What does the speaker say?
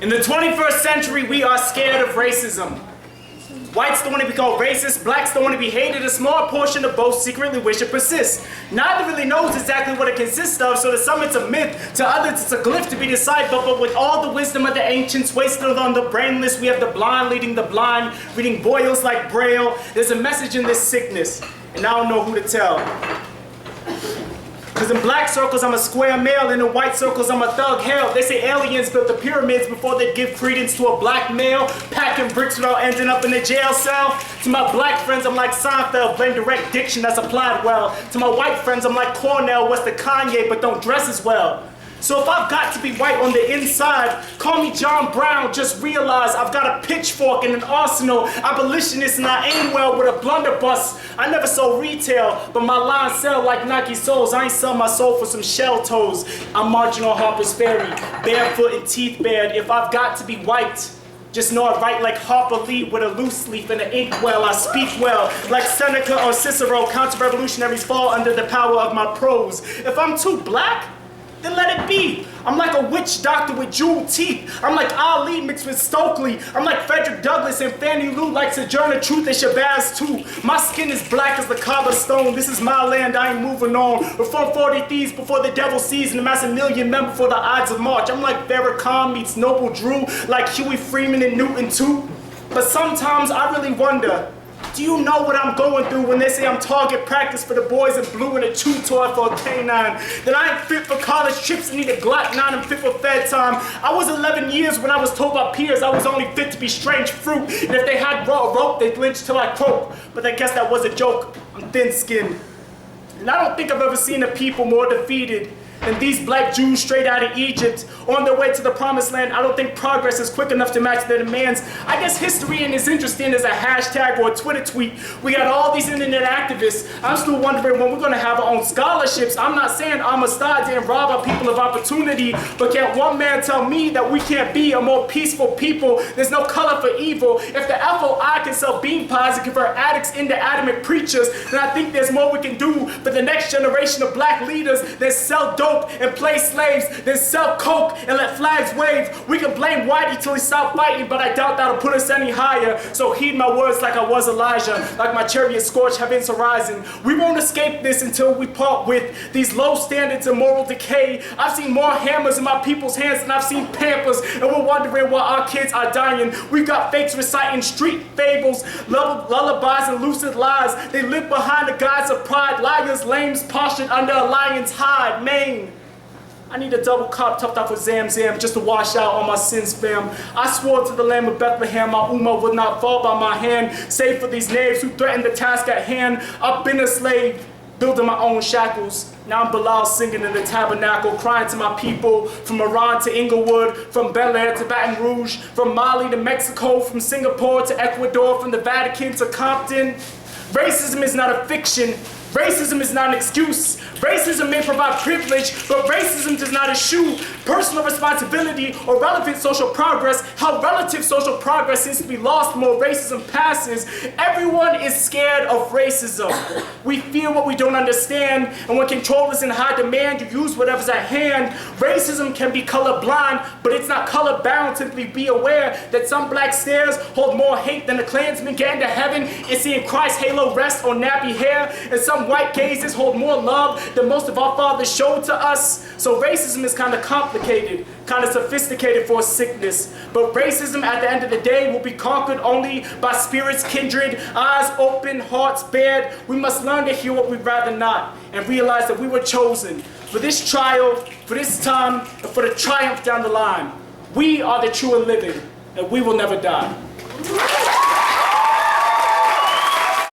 In the 21st century, we are scared of racism. Whites don't want to be called racist, blacks don't want to be hated, a small portion of both secretly wish it persists. Neither really knows exactly what it consists of, so to some it's a myth, to others it's a glyph to be deciphered, but with all the wisdom of the ancients wasted on the brainless, we have the blind leading the blind, reading Boyles like Braille. There's a message in this sickness, and I don't know who to tell. Because in black circles, I'm a square male, and in white circles, I'm a thug hell. They say aliens built the pyramids before they'd give credence to a black male, packing bricks without ending up in a jail cell. To my black friends, I'm like Seinfeld, blame direct diction that's applied well. To my white friends, I'm like Cornell, what's the Kanye, but don't dress as well. So if I've got to be white on the inside, call me John Brown, just realize I've got a pitchfork and an arsenal, abolitionist, and I aim well with a blunderbuss. I never sold retail, but my lines sell like Nike soles. I ain't sell my soul for some shell toes. I'm marching on Harper's Ferry, barefoot and teeth bared. If I've got to be white, just know I write like Harper Lee with a loose leaf and an inkwell. I speak well, like Seneca or Cicero. Counter-revolutionaries fall under the power of my prose. If I'm too black, then let it be. I'm like a witch doctor with jeweled teeth. I'm like Ali mixed with Stokely. I'm like Frederick Douglass and Fannie Lou, like Sojourner Truth and Shabazz too. My skin is black as the cobblestone. This is my land, I ain't moving on. Reform 40 thieves before the devil sees and amass a million men before the odds of March. I'm like Farrakhan meets Noble Drew, like Huey Freeman and Newton too. But sometimes I really wonder, do you know what I'm going through when they say I'm target practice for the boys in blue and a chew toy for a canine? That I ain't fit for college trips and need a Glock 9 and fit for Fed time. I was 11 years when I was told by peers I was only fit to be strange fruit. And if they had raw rope, they'd lynch till I croak. But I guess that was a joke. I'm thin-skinned. And I don't think I've ever seen a people more defeated than these black Jews straight out of Egypt. On their way to the promised land, I don't think progress is quick enough to match their demands. I guess history ain't as interesting as a hashtag or a Twitter tweet. We got all these internet activists. I'm still wondering when we're gonna have our own scholarships. I'm not saying Amistad didn't rob our people of opportunity, but can't one man tell me that we can't be a more peaceful people? There's no color for evil. If the FOI can sell bean pies and convert addicts into adamant preachers, then I think there's more we can do for the next generation of black leaders than sell dope and play slaves, then sell coke and let flags wave. We can blame Whitey till he stopped fighting, but I doubt that'll put us any higher. So heed my words like I was Elijah, like my chariot scorched heaven's horizon. We won't escape this until we part with these low standards of moral decay. I've seen more hammers in my people's hands than I've seen Pampers, and we're wondering why our kids are dying. We've got fakes reciting street fables, lullabies and lucid lies. They live behind the guise of pride, liars, lames postured under a lion's hide, Maine. I need a double cup toughed up with Zam just to wash out all my sins, fam. I swore to the Lamb of Bethlehem my Ummah would not fall by my hand, save for these knaves who threaten the task at hand. I've been a slave, building my own shackles. Now I'm Bilal singing in the tabernacle, crying to my people, from Iran to Inglewood, from Bel Air to Baton Rouge, from Mali to Mexico, from Singapore to Ecuador, from the Vatican to Compton. Racism is not a fiction. Racism is not an excuse. Racism may provide privilege, but racism does not eschew personal responsibility or relevant social progress. How relative social progress seems to be lost the more racism passes. Everyone is scared of racism. We fear what we don't understand, and when control is in high demand, you use whatever's at hand. Racism can be colorblind, but it's not color-bound. Simply be aware that some black stares hold more hate than the Klansmen getting to heaven and seeing Christ's halo rest on nappy hair, and some white gazes hold more love than most of our fathers showed to us. So racism is kind of complicated, kind of sophisticated for a sickness. But racism at the end of the day will be conquered only by spirits kindred, eyes open, hearts bared. We must learn to hear what we'd rather not and realize that we were chosen for this trial, for this time, and for the triumph down the line. We are the true and living, and we will never die.